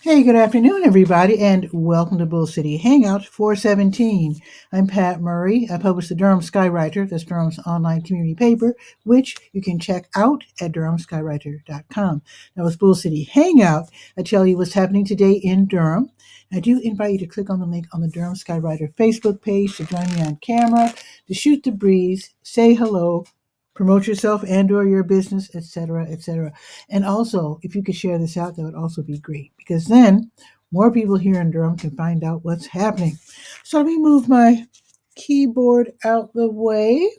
Hey, good afternoon, everybody, and welcome to Bull City Hangout 417. I'm Pat Murray. I publish the Durham Skywriter, that's Durham's online community paper, which you can check out at durhamskywriter.com. Now, with Bull City Hangout, I tell you what's happening today in Durham. I do invite you to click on the link on the Durham Skywriter Facebook page to join me on camera, to shoot the breeze, say hello, promote yourself and/or your business, etc., etc. And also, if you could share this out, that would also be great because then more people here in Durham can find out what's happening. So let me move my keyboard out the way.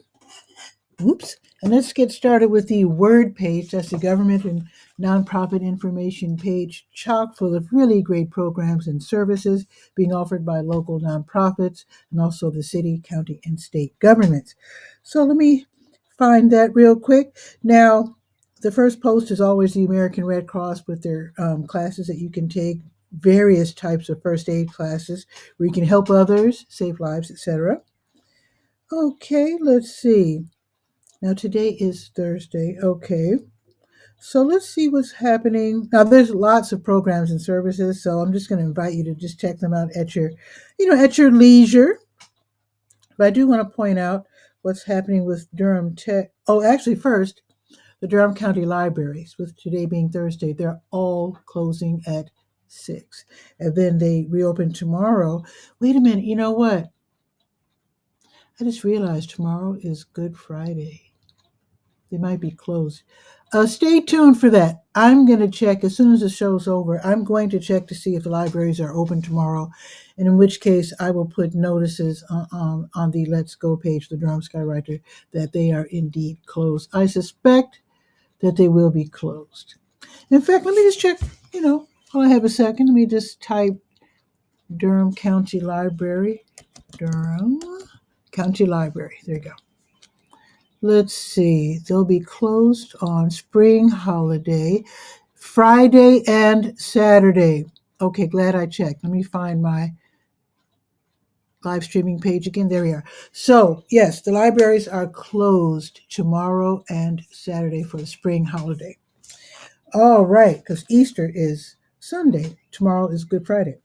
Oops. And let's get started with the word page. That's the government and nonprofit information page, chock full of really great programs and services being offered by local nonprofits and also the city, county, and state governments. So let me find that real quick. Now, the first post is always the American Red Cross with their classes that you can take, various types of first aid classes where you can help others, save lives, etc. Okay, let's see. Now, today is Thursday. Okay. So let's see what's happening. Now, there's lots of programs and services, so I'm just going to invite you to just check them out at at your leisure. But I do want to point out what's happening with Durham Tech. Oh, actually, first, the Durham County Libraries, with today being Thursday, they're all closing at 6. And then they reopen tomorrow. Wait a minute, you know what? I just realized tomorrow is Good Friday. They might be closed. Stay tuned for that. I'm going to check as soon as the show's over. I'm going to check to see if the libraries are open tomorrow, and in which case I will put notices on the Let's Go page, the Durham Skywriter, that they are indeed closed. I suspect that they will be closed. In fact, let me just check, while I have a second, let me just type Durham County Library. Durham County Library. There you go. Let's see. They'll be closed on spring holiday, Friday and Saturday. Okay, glad I checked. Let me find my live streaming page again. There we are. So, yes, the libraries are closed tomorrow and Saturday for the spring holiday. All right, because Easter is Sunday. Tomorrow is Good Friday.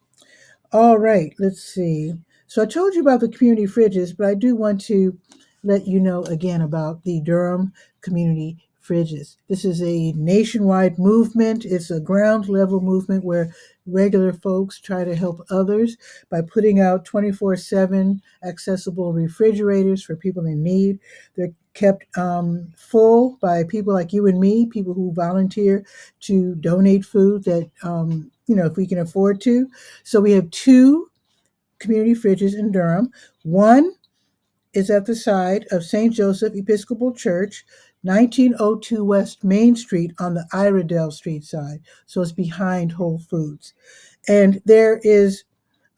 All right, let's see. So I told you about the community fridges, but I do want to let you know again about the Durham community fridges. This is a nationwide movement. It's a ground level movement where regular folks try to help others by putting out 24/7 accessible refrigerators for people in need. They're kept full by people like you and me, people who volunteer to donate food that, if we can afford to. So we have two community fridges in Durham. One is at the side of St. Joseph Episcopal Church, 1902 West Main Street on the Iredell Street side. So it's behind Whole Foods. And there is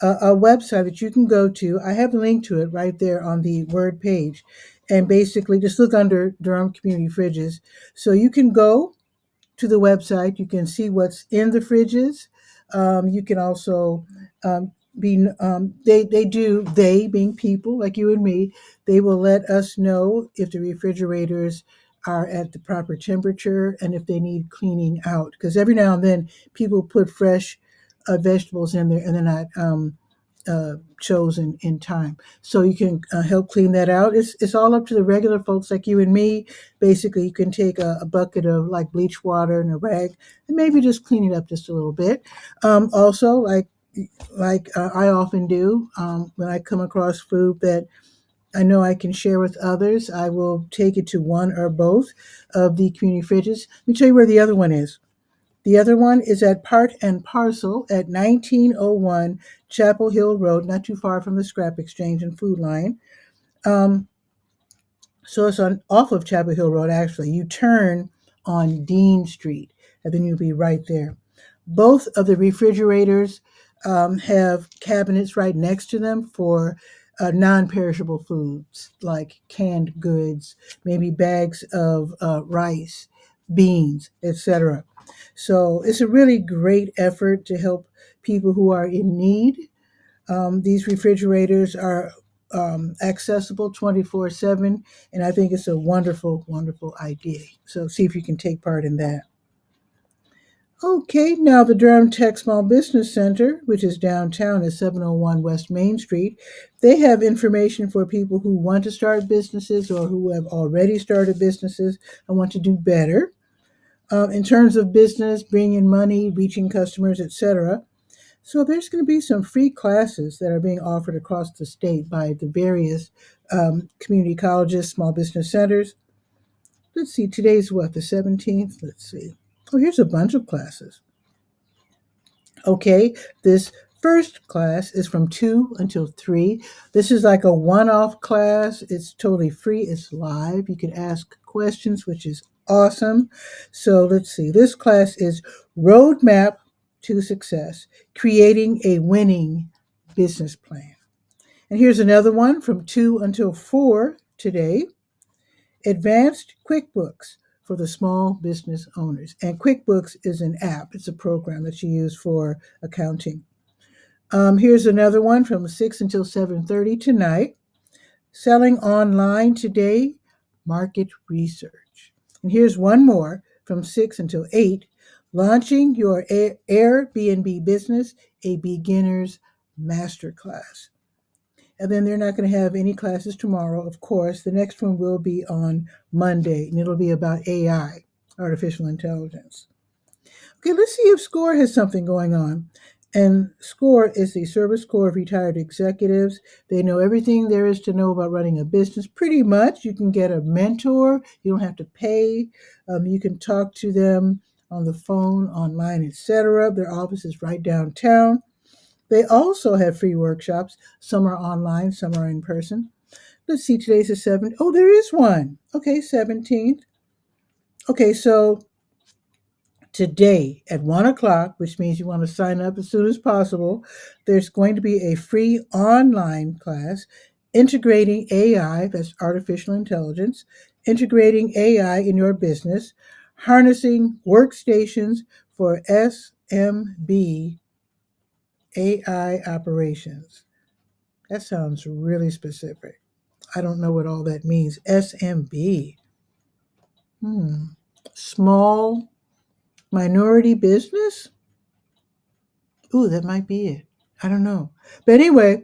a website that you can go to. I have a link to it right there on the Word page. And basically, just look under Durham Community Fridges. So you can go to the website. You can see what's in the fridges. You can also they being people like you and me, they will let us know if the refrigerators are at the proper temperature and if they need cleaning out. Because every now and then people put fresh vegetables in there and they're not chosen in time. So you can help clean that out. It's all up to the regular folks like you and me. Basically, you can take a bucket of like bleach water and a rag and maybe just clean it up just a little bit. Also, I often do, when I come across food that I know I can share with others, I will take it to one or both of the community fridges. Let me tell you where the other one is. The other one is at Part and Parcel at 1901 Chapel Hill Road, not too far from the Scrap Exchange and Food Line. Um, so it's off of Chapel Hill Road, actually. You turn on Dean Street, and then you'll be right there. Both of the refrigerators have cabinets right next to them for non-perishable foods like canned goods, maybe bags of rice, beans, etc. So it's a really great effort to help people who are in need. These refrigerators are accessible 24/7, and I think it's a wonderful, wonderful idea. So see if you can take part in that. Okay, now the Durham Tech Small Business Center, which is downtown at 701 West Main Street, they have information for people who want to start businesses or who have already started businesses and want to do better. In terms of business, bringing in money, reaching customers, etc. So there's going to be some free classes that are being offered across the state by the various community colleges, small business centers. Let's see, today's what, the 17th? Let's see. Oh, here's a bunch of classes. Okay, this first class is from 2 until 3. This is like a one off class. It's totally free, it's live. You can ask questions, which is awesome. So let's see. This class is Roadmap to Success, Creating a Winning Business Plan. And here's another one from 2 until 4 today. Advanced QuickBooks for the small business owners. And QuickBooks is an app, it's a program that you use for accounting. Here's another one from 6 until 7:30 tonight. Selling online today, market research. And here's one more from 6 until 8. Launching your Airbnb business, a beginner's masterclass. And then they're not going to have any classes tomorrow, of course. The next one will be on Monday, and it'll be about AI, artificial intelligence. Okay, let's see if SCORE has something going on. And SCORE is the Service Corps of Retired Executives. They know everything there is to know about running a business. Pretty much, you can get a mentor. You don't have to pay. You can talk to them on the phone, online, etc. Their office is right downtown. They also have free workshops. Some are online, some are in person. Let's see, today's the 7th. Oh, there is one. Okay, 17th. Okay, so today at 1 o'clock, which means you want to sign up as soon as possible, there's going to be a free online class integrating AI, that's artificial intelligence, integrating AI in your business, harnessing workstations for SMB AI operations. That sounds really specific. I don't know what all that means. SMB. Hmm. Small minority business? Ooh, that might be it. I don't know. But anyway,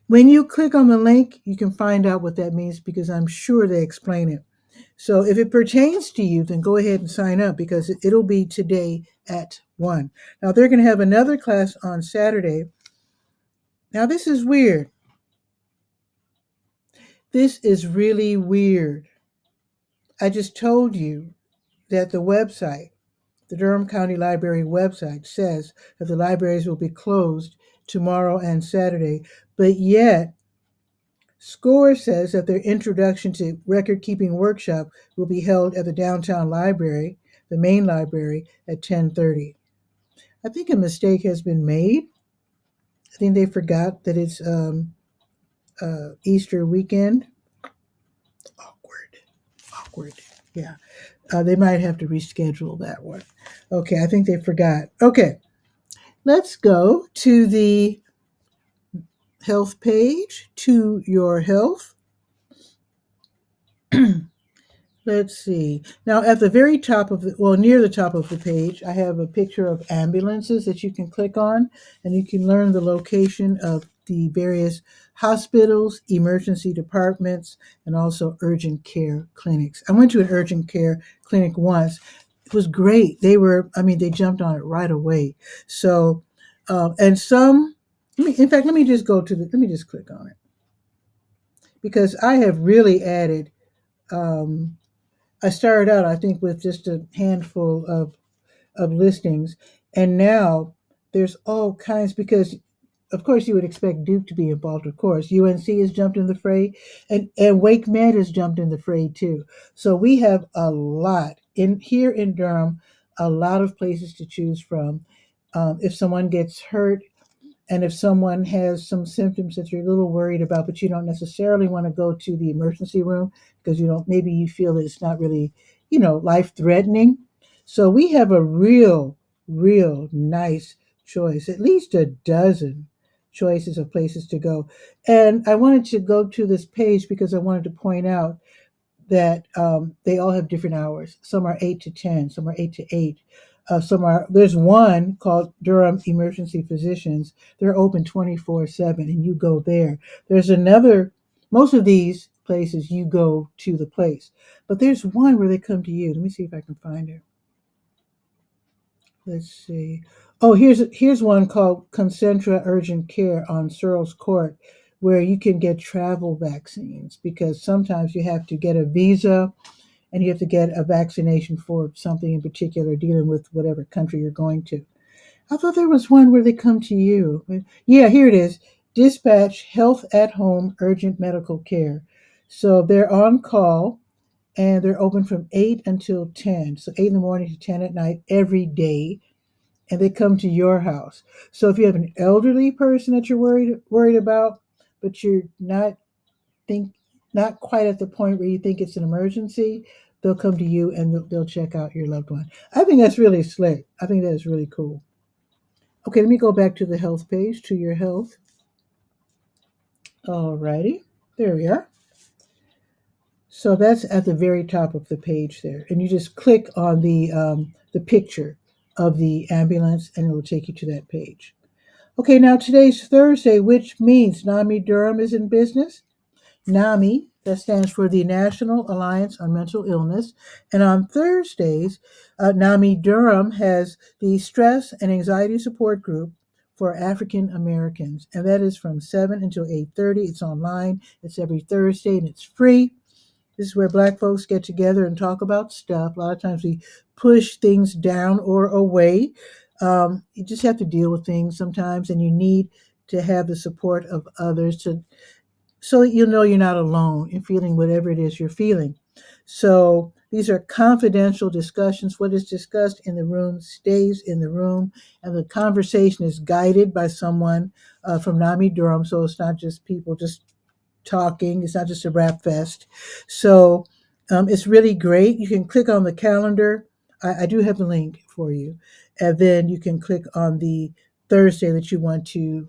when you click on the link, you can find out what that means because I'm sure they explain it. So if it pertains to you, then go ahead and sign up because it'll be today at 1. Now they're going to have another class on Saturday. Now this is weird. This is really weird. I just told you that the website, the Durham County Library website, says that the libraries will be closed tomorrow and Saturday, but yet SCORE says that their introduction to record keeping workshop will be held at the downtown library, the main library, at 10:30. I think a mistake has been made. I think they forgot that it's Easter weekend. Awkward. Awkward. Yeah. They might have to reschedule that one. Okay, I think they forgot. Okay, let's go to the health page, to your health. Let's see. Now, at the very top of near the top of the page, I have a picture of ambulances that you can click on, and you can learn the location of the various hospitals, emergency departments, and also urgent care clinics. I went to an urgent care clinic once. It was great. They jumped on it right away. So, and some, in fact, let me just click on it because I have really added. I started out, I think, with just a handful of listings, and now there's all kinds because, of course, you would expect Duke to be involved. Of course, UNC has jumped in the fray, and Wake Med has jumped in the fray too. So we have a lot in here in Durham, a lot of places to choose from. If someone gets hurt, and if someone has some symptoms that you're a little worried about, but you don't necessarily want to go to the emergency room because maybe you feel that it's not really, life threatening. So we have a real nice choice, at least a dozen choices of places to go. And I wanted to go to this page because I wanted to point out that they all have different hours. Some are 8 to 10, some are 8 to 8. Some are there's one called Durham Emergency Physicians. They're open 24/7, and you go there. There's another. Most of these places you go to the place, but there's one where they come to you. Let me see if I can find it. Let's see. Oh, here's one called Concentra Urgent Care on Searles Court, where you can get travel vaccines because sometimes you have to get a visa and you have to get a vaccination for something in particular, dealing with whatever country you're going to. I thought there was one where they come to you. Yeah, here it is. Dispatch Health at Home Urgent Medical Care. So they're on call and they're open from 8 until 10. So 8 in the morning to 10 at night every day. And they come to your house. So if you have an elderly person that you're worried about, but you're think not quite at the point where you think it's an emergency, they'll come to you and they'll check out your loved one. I think that's really slick. I think that is really cool. Okay, let me go back to the health page, to your health. Alrighty, there we are. So that's at the very top of the page there, and you just click on the picture of the ambulance, and it will take you to that page. Okay, now today's Thursday, which means NAMI Durham is in business. NAMI, that stands for the National Alliance on Mental Illness. And on Thursdays, NAMI Durham has the Stress and Anxiety Support Group for African Americans. And that is from 7 until 8:30. It's online. It's every Thursday and it's free. This is where Black folks get together and talk about stuff. A lot of times we push things down or away. You just have to deal with things sometimes, and you need to have the support of others so that you know you're not alone in feeling whatever it is you're feeling. So these are confidential discussions. What is discussed in the room stays in the room, and the conversation is guided by someone from NAMI Durham. So it's not just people just talking. It's not just a rap fest. So it's really great. You can click on the calendar. I do have the link for you. And then you can click on the Thursday that you want to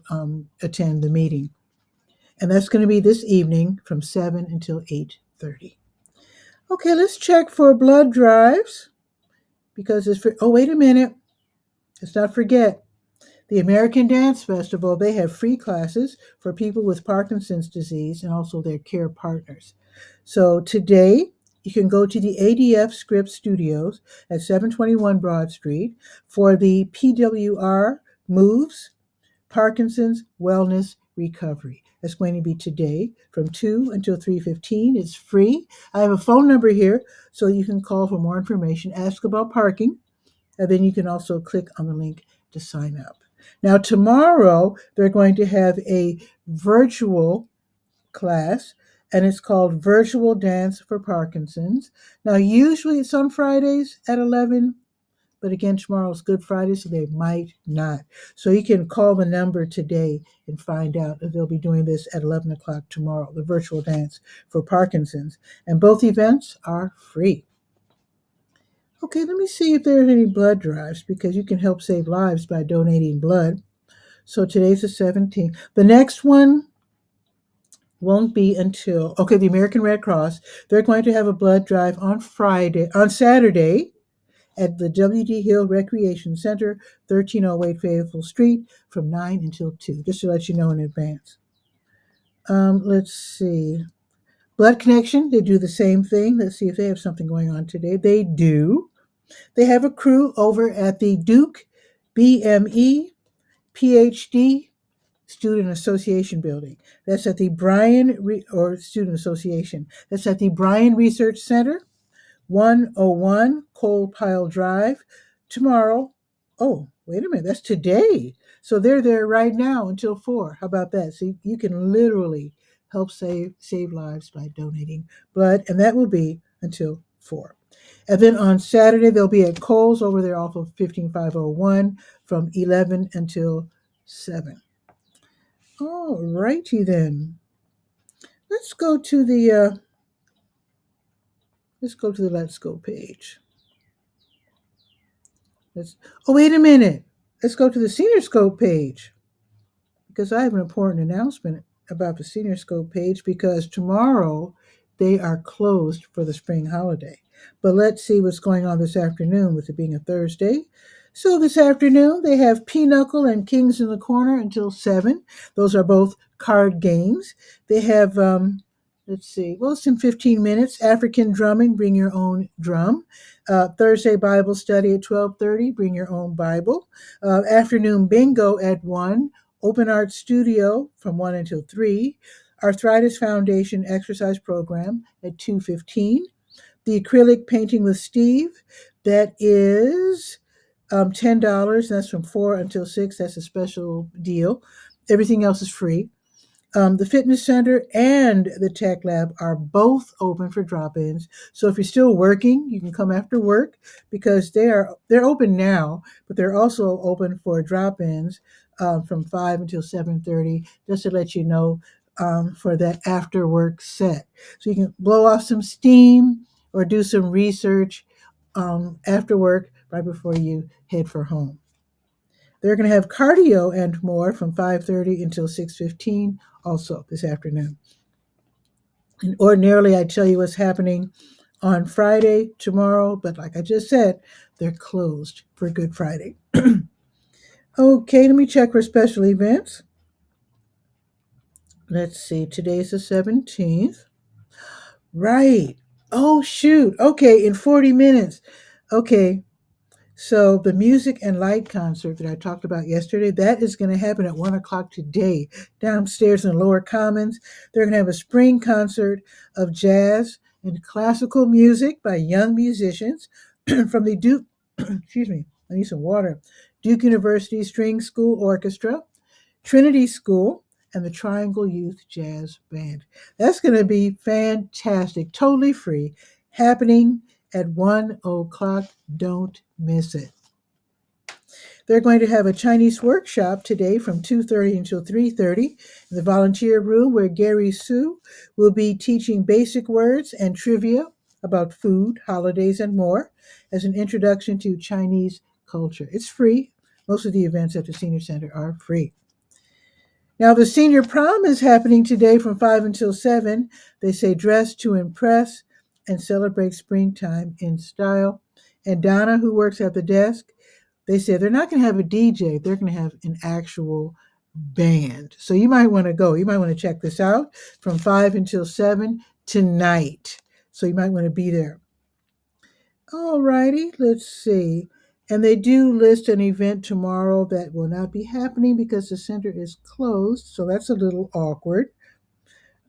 attend the meeting. And that's going to be this evening from 7 until 8:30. Okay, let's check for blood drives because it's for, oh, wait a minute. Let's not forget the American Dance Festival. They have free classes for people with Parkinson's disease and also their care partners. So today, you can go to the ADF Script Studios at 721 Broad Street for the PWR Moves Parkinson's Wellness Recovery. That's going to be today from 2 until 3:15. It's free. I have a phone number here so you can call for more information, ask about parking, and then you can also click on the link to sign up. Now, tomorrow, they're going to have a virtual class, and it's called Virtual Dance for Parkinson's. Now, usually it's on Fridays at 11, but again, tomorrow's Good Friday, so they might not. So you can call the number today and find out if they'll be doing this at 11 o'clock tomorrow, the virtual dance for Parkinson's. And both events are free. Okay, let me see if there's any blood drives because you can help save lives by donating blood. So today's the 17th. The next one won't be until, okay, the American Red Cross, they're going to have a blood drive on Saturday at the W.D. Hill Recreation Center, 1308 Fayetteville Street, from 9 until 2, just to let you know in advance. Let's see. Blood Connection, they do the same thing. Let's see if they have something going on today. They do. They have a crew over at the Duke BME PhD Student Association building. That's at the Student Association. That's at the Bryan Research Center, 101 Coal Pile Drive. Tomorrow. Oh, wait a minute. That's today. So they're there right now until 4. How about that? So you can literally help save lives by donating blood, and that will be until 4. And then on Saturday, they'll be at Kohl's over there off of 15501 from 11 until 7. All righty then. Let's go to the Let's Go page. Oh, wait a minute. Let's go to the Senior Scope page because I have an important announcement about the Senior Scope page because tomorrow they are closed for the spring holiday. But let's see what's going on this afternoon with it being a Thursday. So this afternoon they have Pinochle and Kings in the Corner until 7. Those are both card games. They have let's see, well, it's in 15 minutes. African drumming, bring your own drum. Thursday Bible study at 12:30, bring your own Bible. Afternoon bingo at 1. Open art studio from 1 until 3. Arthritis Foundation exercise program at 2:15. The acrylic painting with Steve, that is $10. That's from 4 until 6. That's a special deal. Everything else is free. The fitness center and the tech lab are both open for drop-ins. So if you're still working, you can come after work because they're open now, but they're also open for drop-ins from 5 until 7:30. Just to let you know for that after work set, so you can blow off some steam or do some research after work right before you head for home. They're going to have cardio and more from 5:30 until 6:15 also this afternoon. And ordinarily I tell you what's happening on Friday tomorrow, but like I just said, they're closed for Good Friday. Okay, let me check for special events. Let's see, today's the 17th. Right. Oh shoot. Okay, in 40 minutes. Okay, so the music and light concert that I talked about yesterday, that is going to happen at 1 o'clock today, downstairs in the lower commons. They're going to have a spring concert of jazz and classical music by young musicians from the Duke, excuse me, I need some water, Duke University String School Orchestra, Trinity School, and the Triangle Youth Jazz Band. That's going to be fantastic, totally free, happening at 1 o'clock. Don't miss it. They're going to have a Chinese workshop today from 2:30 until 3:30 in the volunteer room where Gary Su will be teaching basic words and trivia about food, holidays, and more as an introduction to Chinese culture. It's free. Most of the events at the Senior Center are free. Now, the senior prom is happening today from 5 until 7. They say dress to impress and celebrate springtime in style. And Donna, who works at the desk, they say they're not going to have a DJ, they're going to have an actual band. So you might want to go. You might want to check this out from 5 until 7 tonight. So you might want to be there. All righty, let's see. And they do list an event tomorrow that will not be happening because the center is closed. So that's a little awkward.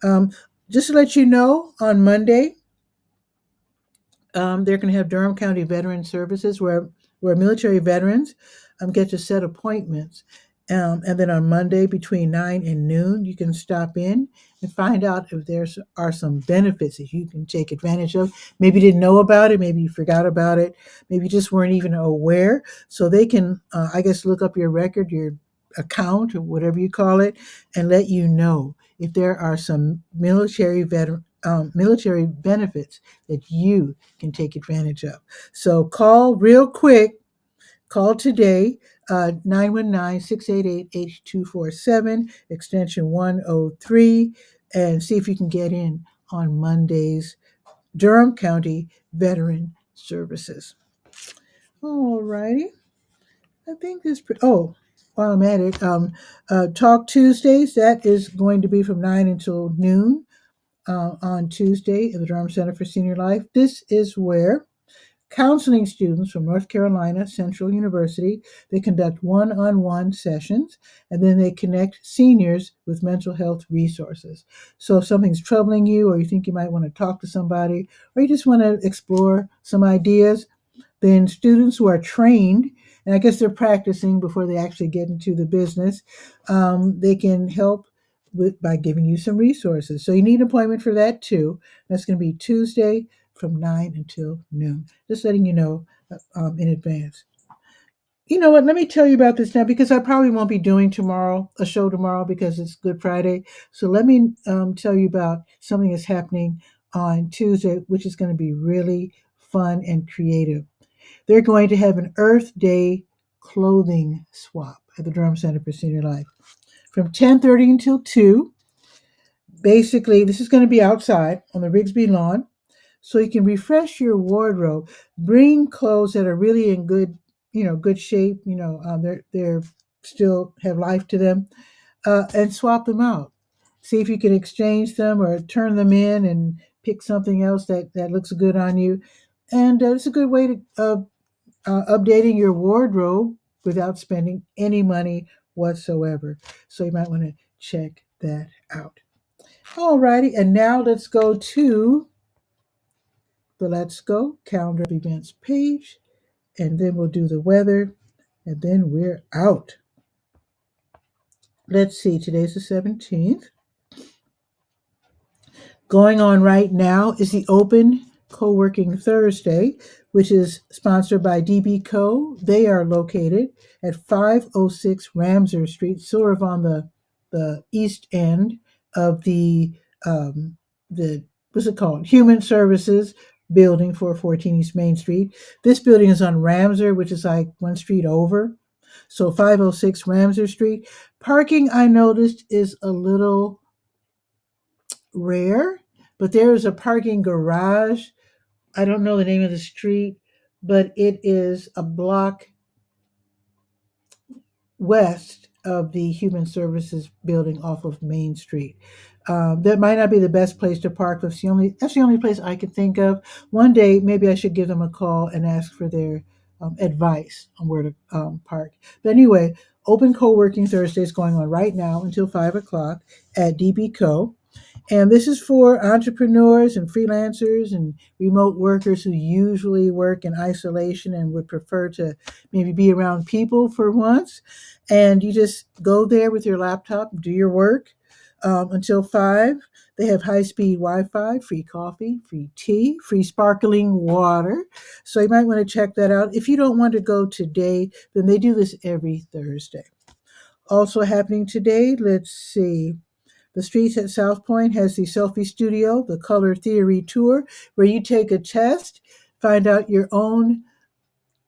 Um, just to let you know, on Monday, they're going to have Durham County Veteran Services where military veterans get to set appointments. And then on Monday between 9 and noon, you can stop in and find out if there are some benefits that you can take advantage of. Maybe you didn't know about it. Maybe you forgot about it. Maybe you just weren't even aware. So they can, I guess, look up your record, your account, or whatever you call it, and let you know if there are some military benefits that you can take advantage of. So call real quick. Call today, 919-688-8247, extension 103, and see if you can get in on Monday's Durham County Veteran Services. All righty. I think this, while I'm at it, Talk Tuesdays, that is going to be from 9 until noon on Tuesday at the Durham Center for Senior Life. This is where counseling students from North Carolina Central University, they conduct one-on-one sessions, and then they connect seniors with mental health resources. So if something's troubling you, or you think you might want to talk to somebody, or you just want to explore some ideas, then students who are trained, and I guess they're practicing before they actually get into the business, they can help by giving you some resources. So you need an appointment for that too. That's going to be Tuesday from 9 until noon. Just letting you know in advance. You know what? Let me tell you about this now because I probably won't be doing a show tomorrow because it's Good Friday. So let me tell you about something that's happening on Tuesday, which is going to be really fun and creative. They're going to have an Earth Day clothing swap at the Durham Center for Senior Life from 10:30 until 2. Basically, this is going to be outside on the Rigsby lawn. so you can refresh your wardrobe. Bring clothes that are really in good shape. They're still have life to them, and swap them out. See if you can exchange them or turn them in and pick something else that looks good on you. And it's a good way to updating your wardrobe without spending any money whatsoever. So you might want to check that out. Alrighty, and now let's go to the Let's Go calendar of events page, and then we'll do the weather, and then we're out. Let's see, today's the 17th. Going on right now is the Open Co-working Thursday, which is sponsored by DB Co. They are located at 506 Ramsar Street, sort of on the east end of the what's it called? Human Services building, 414 East Main Street. This building is on Ramsar, which is like one street over. So 506 Ramsar Street. Parking, I noticed, is a little rare, but there is a parking garage. I don't know the name of the street, but it is a block west of the Human Services building off of Main Street. That might not be the best place to park. That's the only place I could think of. One day, maybe I should give them a call and ask for their advice on where to park. But anyway, Open Co-working Thursday is going on right now until 5 o'clock at DB Co. And this is for entrepreneurs and freelancers and remote workers who usually work in isolation and would prefer to maybe be around people for once. And you just go there with your laptop, do your work until 5. They have high speed Wi Fi, free coffee, free tea, free sparkling water. So you might want to check that out. If you don't want to go today, then they do this every Thursday. Also happening today, let's see. The Streets at South Point has the Selfie Studio, the Color Theory Tour, where you take a test, find out your own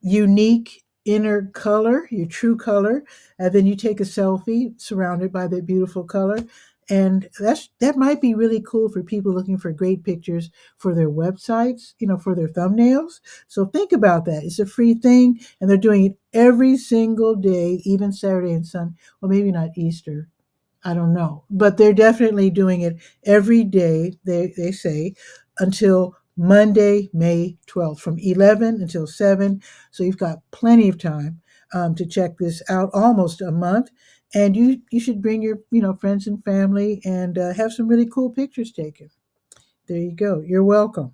unique inner color, your true color, and then you take a selfie surrounded by that beautiful color. And that might be really cool for people looking for great pictures for their websites, for their thumbnails. So think about that. It's a free thing, and they're doing it every single day, even Saturday and Sunday. Well, maybe not Easter. I don't know, but they're definitely doing it every day, they say, until Monday, May 12th, from 11 until 7. So you've got plenty of time to check this out, almost a month. And you should bring your friends and family and have some really cool pictures taken. There you go. You're welcome.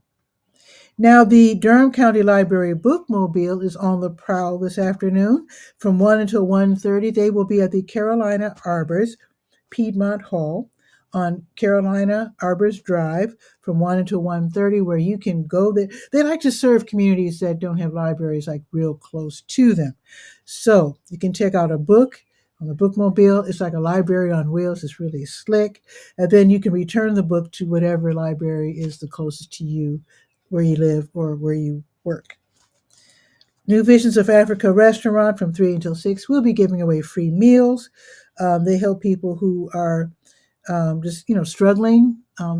Now, the Durham County Library Bookmobile is on the prowl this afternoon from 1 until 1:30. They will be at the Carolina Arbors Piedmont Hall on Carolina Arbors Drive from 1 until 1:30, where you can go there. They like to serve communities that don't have libraries like real close to them. So you can check out a book on the bookmobile. It's like a library on wheels. It's really slick. And then you can return the book to whatever library is the closest to you, where you live or where you work. New Visions of Africa restaurant from 3 until 6. We'll be giving away free meals. They help people who are just struggling.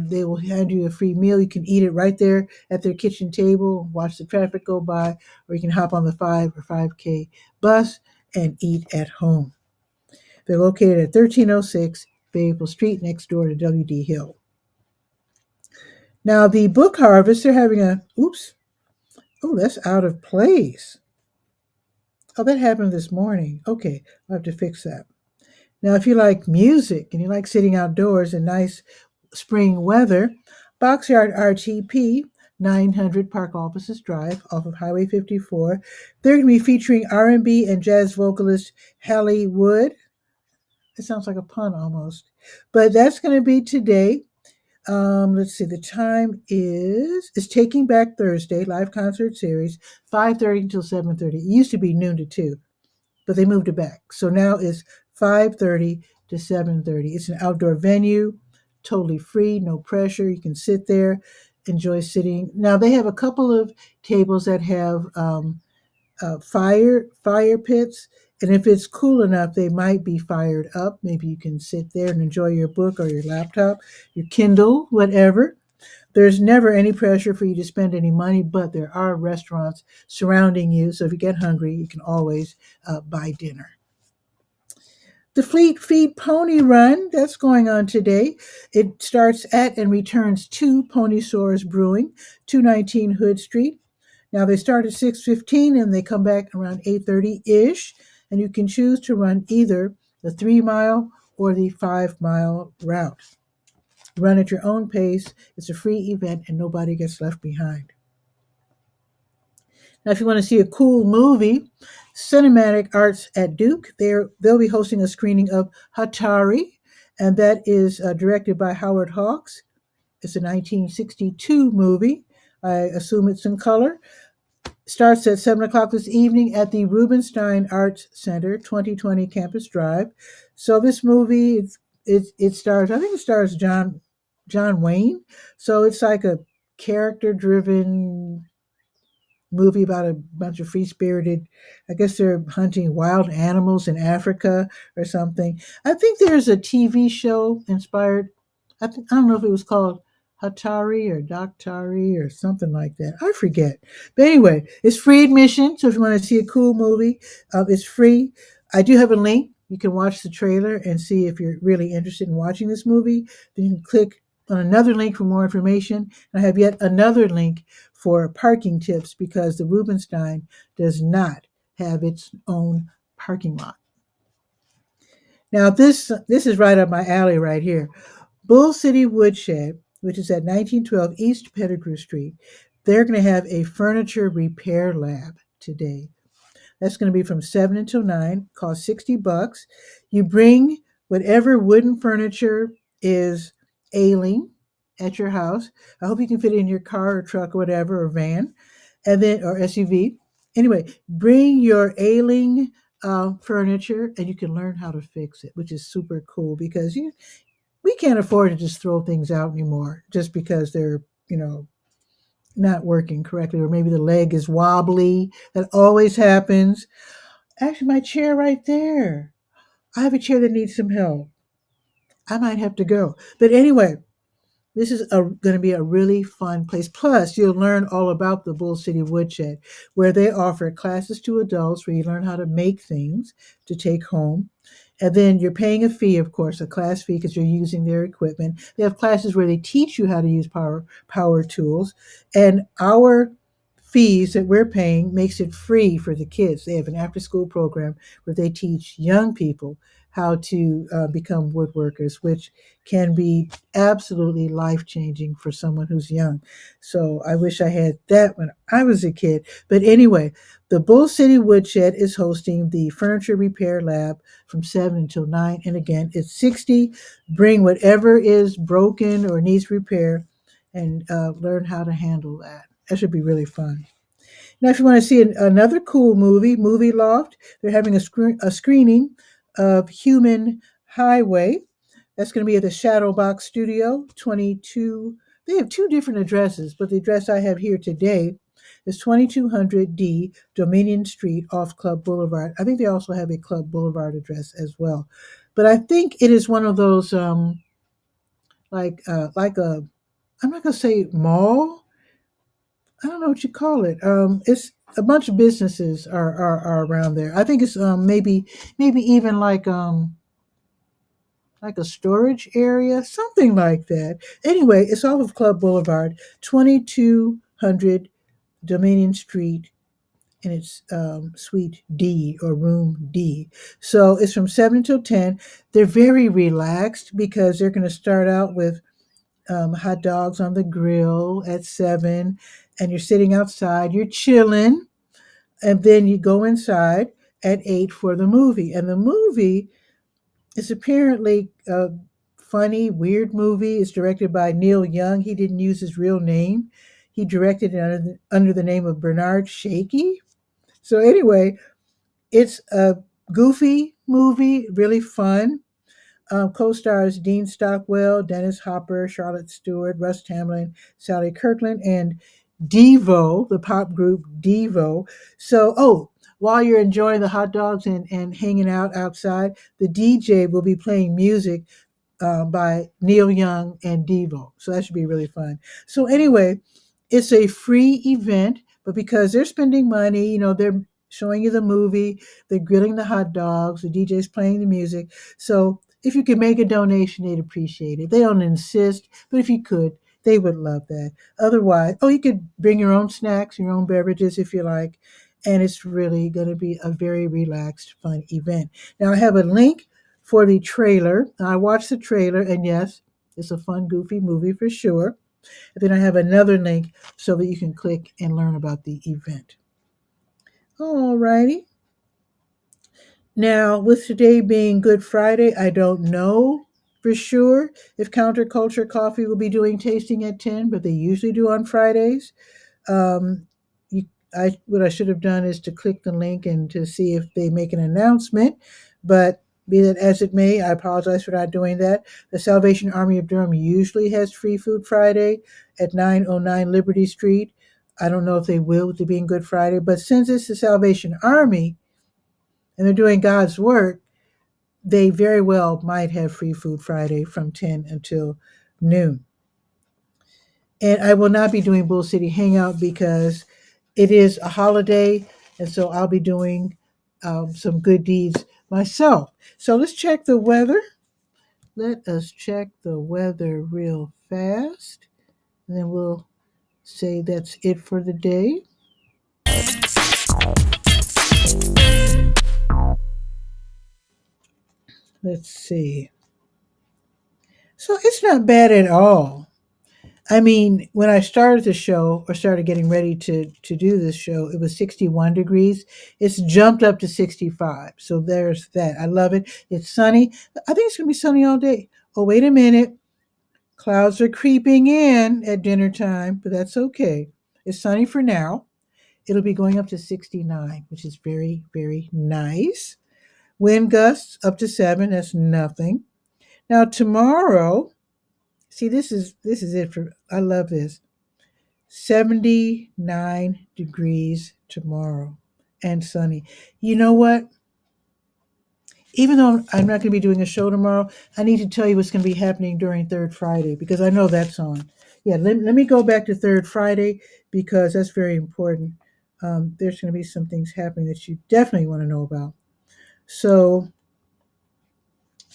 They will hand you a free meal. You can eat it right there at their kitchen table, watch the traffic go by, or you can hop on the 5 or 5K bus and eat at home. They're located at 1306 Fayetteville Street, next door to W.D. Hill. Now, the Book Harvest, they're having that's out of place. Oh, that happened this morning. Okay, I'll have to fix that. Now, if you like music and you like sitting outdoors in nice spring weather, Boxyard RTP, 900 Park Offices Drive off of Highway 54. They're going to be featuring R&B and jazz vocalist Hallie Wood. It sounds like a pun almost. But that's going to be today. Let's see, the time is Taking Back Thursday, live concert series, 5:30 until 7:30. It used to be noon to 2, but they moved it back. So now it's 5:30 to 7:30. It's an outdoor venue, totally free, no pressure. You can sit there, enjoy sitting. Now they have a couple of tables that have fire pits, and if it's cool enough, they might be fired up. Maybe you can sit there and enjoy your book or your laptop, your Kindle, whatever. There's never any pressure for you to spend any money, but there are restaurants surrounding you. So if you get hungry, you can always buy dinner. The Fleet Feet Pony Run, that's going on today. It starts at and returns to Pony Source Brewing, 219 Hood Street. Now they start at 6:15 and they come back around 8:30-ish, and you can choose to run either the 3-mile or the 5-mile route. Run at your own pace. It's a free event and nobody gets left behind. Now, if you want to see a cool movie, Cinematic Arts at Duke, they'll be hosting a screening of Hatari, and that is directed by Howard Hawks. It's a 1962 movie. I assume it's in color. Starts at 7 o'clock this evening at the Rubenstein Arts Center, 2020 Campus Drive. So this movie, it stars, I think it stars John Wayne. So it's like a character-driven movie about a bunch of free spirited, I guess they're hunting wild animals in Africa or something. I think there's a TV show inspired. I don't know if it was called Hatari or Doctari or something like that. I forget. But anyway, it's free admission. So if you want to see a cool movie, it's free. I do have a link. You can watch the trailer and see if you're really interested in watching this movie. Then you can click on another link for more information. And I have yet another link for parking tips because the Rubenstein does not have its own parking lot. Now this is right up my alley right here. Bull City Woodshed, which is at 1912 East Pettigrew Street, they're going to have a furniture repair lab today. That's going to be from 7 until 9, cost $60. You bring whatever wooden furniture is ailing at your house. I hope you can fit it in your car or truck or whatever, or van, and then or SUV. Anyway, bring your ailing furniture and you can learn how to fix it, which is super cool because we can't afford to just throw things out anymore just because they're, not working correctly, or maybe the leg is wobbly. That always happens. Actually, my chair right there. I have a chair that needs some help. I might have to go. But anyway, this is going to be a really fun place. Plus, you'll learn all about the Bull City Woodshed, where they offer classes to adults where you learn how to make things to take home. And then you're paying a fee, of course, a class fee because you're using their equipment. They have classes where they teach you how to use power tools. And our fees that we're paying makes it free for the kids. They have an after-school program where they teach young people how to become woodworkers, which can be absolutely life-changing for someone who's young. So I wish I had that when I was a kid. But anyway, the Bull City Woodshed is hosting the Furniture Repair Lab from 7 until 9. And again, it's $60. Bring whatever is broken or needs repair and learn how to handle that. That should be really fun. Now, if you want to see another cool Movie Loft, they're having a screening of Human Highway. That's going to be at the Shadowbox Studio, 22. They have two different addresses, but the address I have here today is 2200D Dominion Street off Club Boulevard. I think they also have a Club Boulevard address as well. But I think it is one of those like a, I'm not going to say mall. I don't know what you call it. It's a bunch of businesses are around there. I think it's maybe even like a storage area, something like that. Anyway, it's off of Club Boulevard, 2200 Dominion Street, and it's Suite D or Room D. So it's from 7 until 10. They're very relaxed because they're going to start out with hot dogs on the grill at 7, and you're sitting outside, you're chilling, and then you go inside at 8 for the movie. And the movie is apparently a funny, weird movie. It's directed by Neil Young. He didn't use his real name. He directed it under the name of Bernard Shaky. So anyway, it's a goofy movie, really fun. Co-stars Dean Stockwell, Dennis Hopper, Charlotte Stewart, Russ Tamlin, Sally Kirkland, and Devo, the pop group Devo. So, while you're enjoying the hot dogs and hanging out outside, the DJ will be playing music by Neil Young and Devo. So that should be really fun. So anyway, it's a free event, but because they're spending money, they're showing you the movie, they're grilling the hot dogs, the DJ's playing the music. So if you could make a donation, they'd appreciate it. They don't insist, but if you could, they would love that. Otherwise, you could bring your own snacks, your own beverages if you like, and it's really going to be a very relaxed, fun event. Now, I have a link for the trailer. I watched the trailer, and yes, it's a fun, goofy movie for sure. And then I have another link so that you can click and learn about the event. Alrighty. Now, with today being Good Friday, I don't know for sure if Counterculture Coffee will be doing tasting at 10, but they usually do on Fridays. Um, what I should have done is to click the link and to see if they make an announcement. But be that as it may, I apologize for not doing that. The Salvation Army of Durham usually has Free Food Friday at 909 Liberty Street. I don't know if they will with it being Good Friday, but since it's the Salvation Army and they're doing God's work, they very well might have Free Food Friday from 10 until noon. And I will not be doing Bull City Hangout because it is a holiday, and so I'll be doing some good deeds myself. So let's check the weather. Let us check the weather real fast, and then we'll say that's it for the day. Let's see. So it's not bad at all. I mean, when I started the show or started getting ready to do this show, it was 61 degrees. It's jumped up to 65. So there's that. I love it. It's sunny. I think it's going to be sunny all day. Oh, wait a minute. Clouds are creeping in at dinner time, but that's okay. It's sunny for now. It'll be going up to 69, which is very, very nice. Wind gusts up to 7. That's nothing. Now tomorrow, see, this is it for. I love this. 79 degrees tomorrow and sunny. You know what? Even though I'm not going to be doing a show tomorrow, I need to tell you what's going to be happening during Third Friday because I know that's on. Yeah, let me go back to Third Friday because that's very important. There's going to be some things happening that you definitely want to know about. So,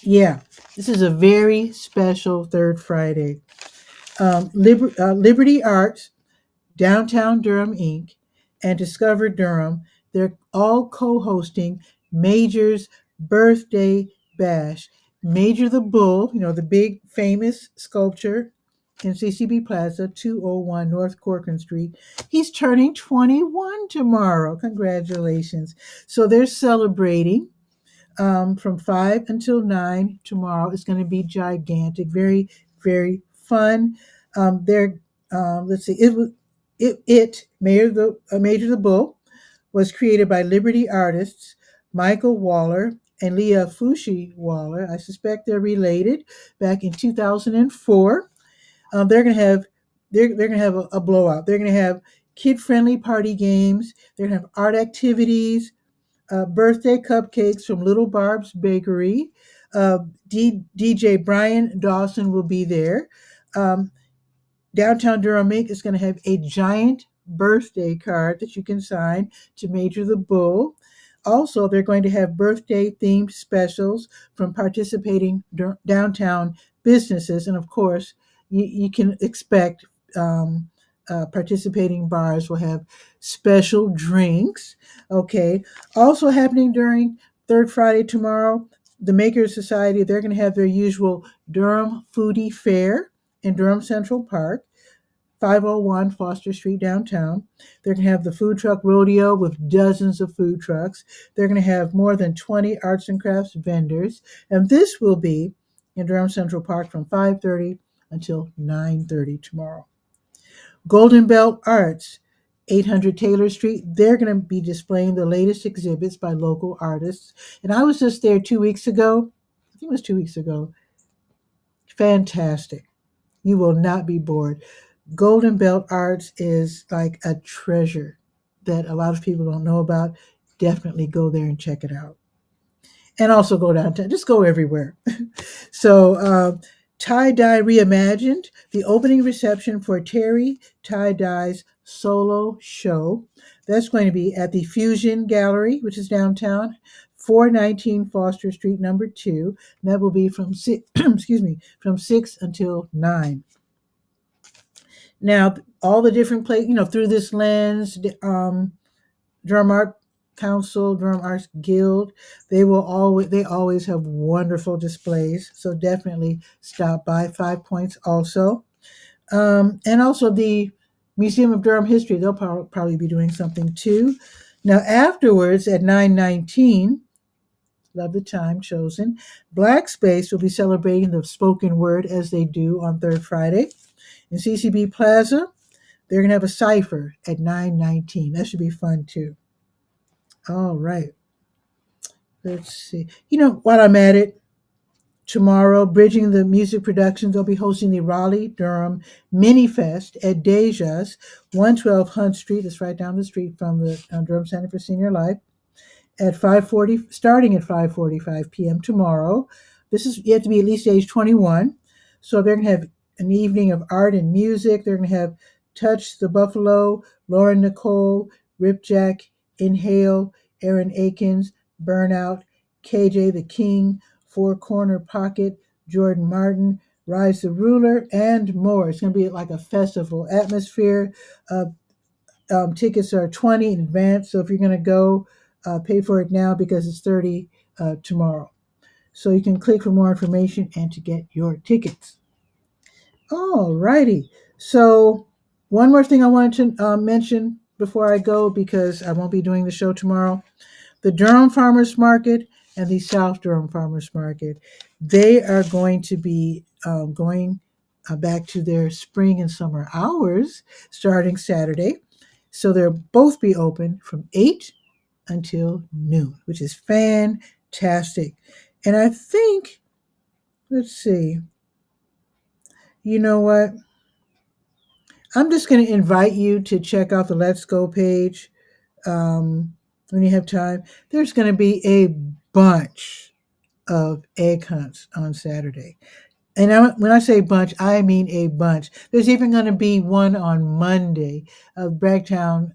yeah, this is a very special Third Friday. Liberty Arts, Downtown Durham Inc., and Discover Durham, they're all co-hosting Major's birthday bash. Major the Bull, the big famous sculpture in CCB Plaza, 201 North Corcoran Street. He's turning 21 tomorrow. Congratulations. So they're celebrating from 5 until 9 tomorrow. It's going to be gigantic, very, very fun. They're let's see, Major the Bull was created by Liberty artists Michael Waller and Leah Fushi Waller. I suspect they're related. Back in 2004, they're going to have they're going to have a blowout. They're going to have kid-friendly party games. They're going to have art activities, birthday cupcakes from Little Barb's Bakery. DJ Brian Dawson will be there. Um, Downtown Durham Inc. is going to have a giant birthday card that you can sign to Major the Bull. Also, they're going to have birthday themed specials from participating downtown businesses. And of course, you can expect participating bars will have special drinks. Okay. Also happening during Third Friday tomorrow, the Makers Society, they're going to have their usual Durham Foodie Fair in Durham Central Park, 501 Foster Street downtown. They're going to have the food truck rodeo with dozens of food trucks. They're going to have more than 20 arts and crafts vendors, and this will be in Durham Central Park from 5:30 until 9:30 tomorrow. Golden Belt Arts, 800 Taylor Street. They're going to be displaying the latest exhibits by local artists. And I was just there 2 weeks ago. I think it was 2 weeks ago. Fantastic. You will not be bored. Golden Belt Arts is like a treasure that a lot of people don't know about. Definitely go there and check it out. And also go downtown. Just go everywhere. So, Tie Dye Reimagined, the opening reception for Terry Tie Dye's solo show. That's going to be at the Fusion Gallery, which is downtown, 419 Foster Street, number 2. And that will be from six, excuse me, from 6 until 9. Now, all the different places, through this lens, Drum Art Council, Drum Arts Guild, they always have wonderful displays. So definitely stop by. 5 Points also, and also the Museum of Durham History. They'll probably be doing something too. Now afterwards at 9:19, love the time chosen. Black Space will be celebrating the spoken word as they do on third Friday in CCB Plaza. They're gonna have a cipher at 9:19. That should be fun too. All right. Let's see. While I'm at it, tomorrow, Bridging the Music Productions, they'll be hosting the Raleigh Durham Mini Fest at Deja's, 112 Hunt Street. That's right down the street from the Durham Center for Senior Life. At 5:40, starting at 5:45 p.m. tomorrow. You have to be at least age 21. So they're going to have an evening of art and music. They're going to have Touch the Buffalo, Lauren Nicole, Ripjack, Inhale, Aaron Akins, Burnout, KJ the King, Four Corner Pocket, Jordan Martin, Rise the Ruler, and more. It's going to be like a festival atmosphere. Uh, Tickets are 20 in advance, so if you're going to go, pay for it now because it's 30 tomorrow. So you can click for more information and to get your tickets. All righty. So one more thing I wanted to mention before I go, because I won't be doing the show tomorrow. The Durham Farmers Market and the South Durham Farmers Market, they are going to be going back to their spring and summer hours starting Saturday. So they'll both be open from 8 until noon, which is fantastic. And I think, let's see, you know what? I'm just going to invite you to check out the Let's Go page when you have time. There's going to be a bunch of egg hunts on Saturday. And when I say bunch, I mean a bunch. There's even going to be one on Monday of Bragtown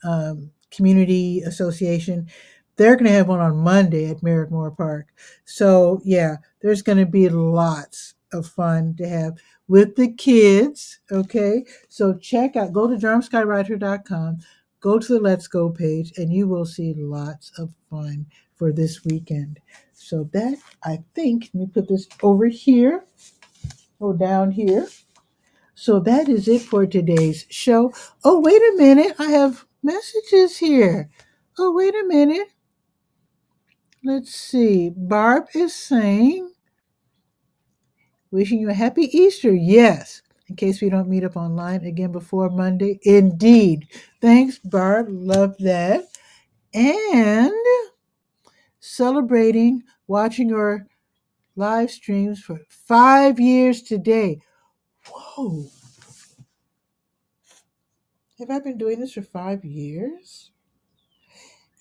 Community Association. They're going to have one on Monday at Merrickmore Park. So, yeah, there's going to be lots of fun to have with the kids. Okay. So, go to DurhamSkyWriter.com, go to the Let's Go page, and you will see lots of fun for this weekend. So, that, I think, let me put this over here or down here. So that is it for today's show. Oh, wait a minute. I have messages here. Oh, wait a minute. Let's see. Barb is saying, wishing you a happy Easter. Yes. In case we don't meet up online again before Monday. Indeed. Thanks, Barb. Love that. And celebrating watching your live streams for 5 years today. Whoa. Have I been doing this for 5 years?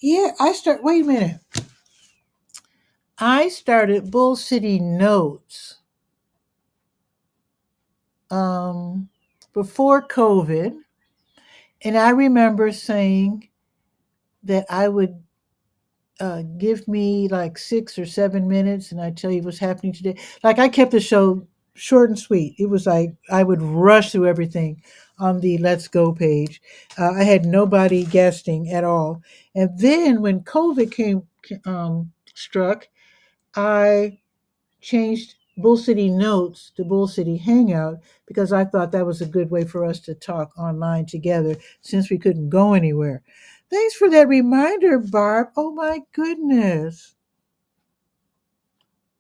Yeah, wait a minute. I started Bull City Notes before COVID, and I remember saying that I would give me like 6 or 7 minutes, and I'd tell you what's happening today. Like I kept the show short and sweet. It was like I would rush through everything on the Let's Go page. I had nobody guesting at all, and then when COVID struck, I changed Bull City Notes to Bull City Hangout because I thought that was a good way for us to talk online together since we couldn't go anywhere. Thanks for that reminder, Barb. Oh my goodness.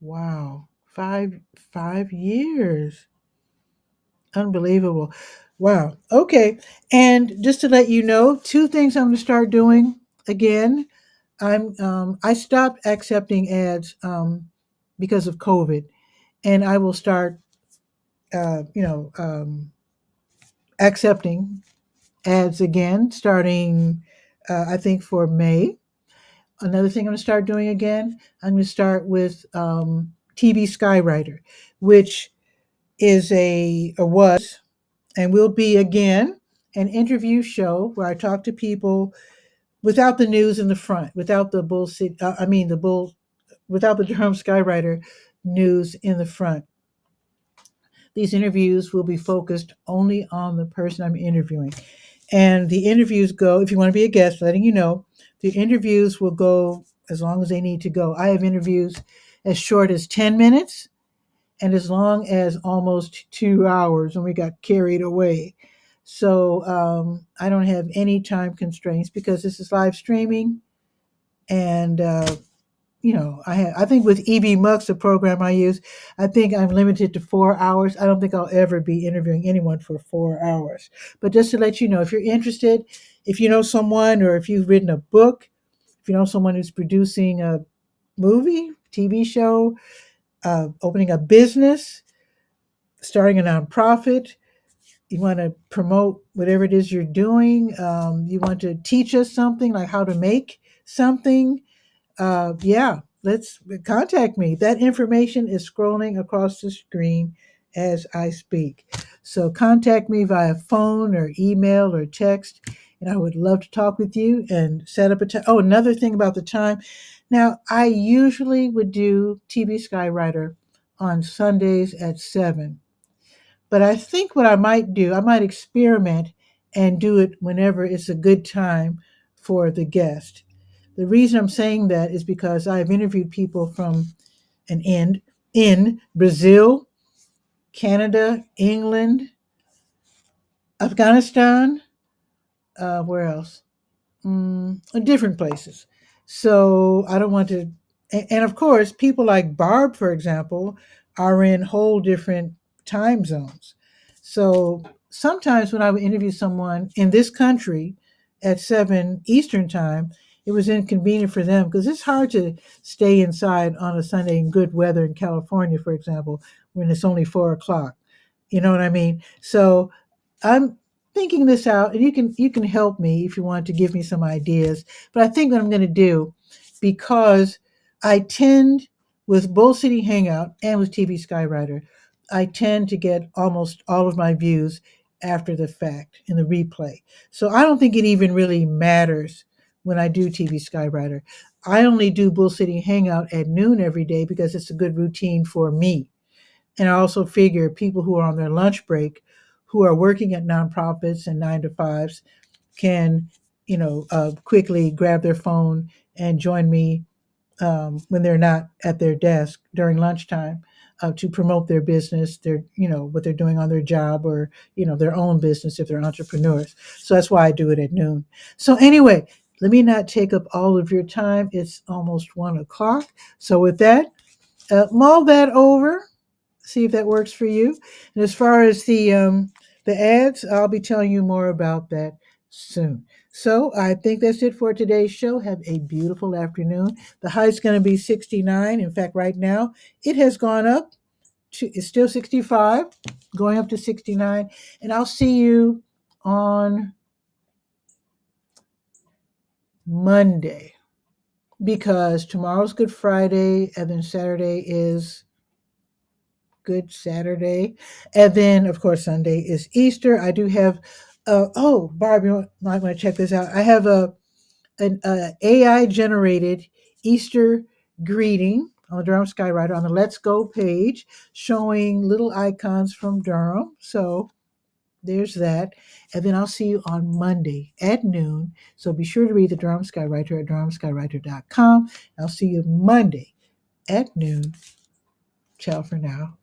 Wow. Five years. Unbelievable. Wow. Okay. And just to let you know, two things I'm going to start doing again. I stopped accepting ads because of COVID, and I will start accepting ads again starting I think for May. Another thing I'm going to start doing again, I'm going to start with TV Skywriter, which is a or was and will be again an interview show where I talk to people without the news in the front, without the bullshit. I mean the bull, without the Durham Skywriter news in the front. These interviews will be focused only on the person I'm interviewing. And the interviews go, if you want to be a guest, letting you know, the interviews will go as long as they need to go. I have interviews as short as 10 minutes and as long as almost 2 hours, and we got carried away. So I don't have any time constraints because this is live streaming. And I think with EV Mux, the program I use, I think I'm limited to 4 hours. I don't think I'll ever be interviewing anyone for 4 hours. But just to let you know, if you're interested, if you know someone, or if you've written a book, if you know someone who's producing a movie, TV show, opening a business, starting a nonprofit, you want to promote whatever it is you're doing, you want to teach us something like how to make something, yeah, let's contact me. That information is scrolling across the screen as I speak. So contact me via phone or email or text, and I would love to talk with you and set up a time. Oh, another thing about the time. Now, I usually would do TV Skywriter on Sundays at 7. But I think what I might do, I might experiment and do it whenever it's a good time for the guest. The reason I'm saying that is because I've interviewed people from an end in Brazil, Canada, England, Afghanistan, where else? Different places. So I don't want to, and of course, people like Barb, for example, are in whole different time zones. So sometimes when I would interview someone in this country at 7 Eastern time, it was inconvenient for them because it's hard to stay inside on a Sunday in good weather in California, for example, when it's only 4 o'clock. You know what I mean? So I'm thinking this out, and you can help me if you want to give me some ideas. But I think what I'm going to do, because I tend with both City Hangout and with TV Skywriter, I tend to get almost all of my views after the fact in the replay. So I don't think it even really matters when I do TV Skywriter. I only do Bull City Hangout at noon every day because it's a good routine for me. And I also figure people who are on their lunch break, who are working at nonprofits and 9 to 5s, can, quickly grab their phone and join me when they're not at their desk during lunchtime to promote their business, what they're doing on their job, or their own business if they're entrepreneurs. So that's why I do it at noon. So anyway, let me not take up all of your time. It's almost 1 o'clock. So with that, mull that over, see if that works for you. And as far as the ads, I'll be telling you more about that soon. So I think that's it for today's show. Have a beautiful afternoon. The high's going to be 69. In fact, right now it has gone up to, it's still 65, going up to 69. And I'll see you on Monday, because tomorrow's Good Friday and then Saturday is Good Saturday. And then, of course, Sunday is Easter. I do have, oh, Barb, you might want to check this out. I have an AI generated Easter greeting on the Durham Skywriter on the Let's Go page, showing little icons from Durham. So there's that. And then I'll see you on Monday at noon. So be sure to read the Durham Skywriter at durhamskywriter.com. I'll see you Monday at noon. Ciao for now.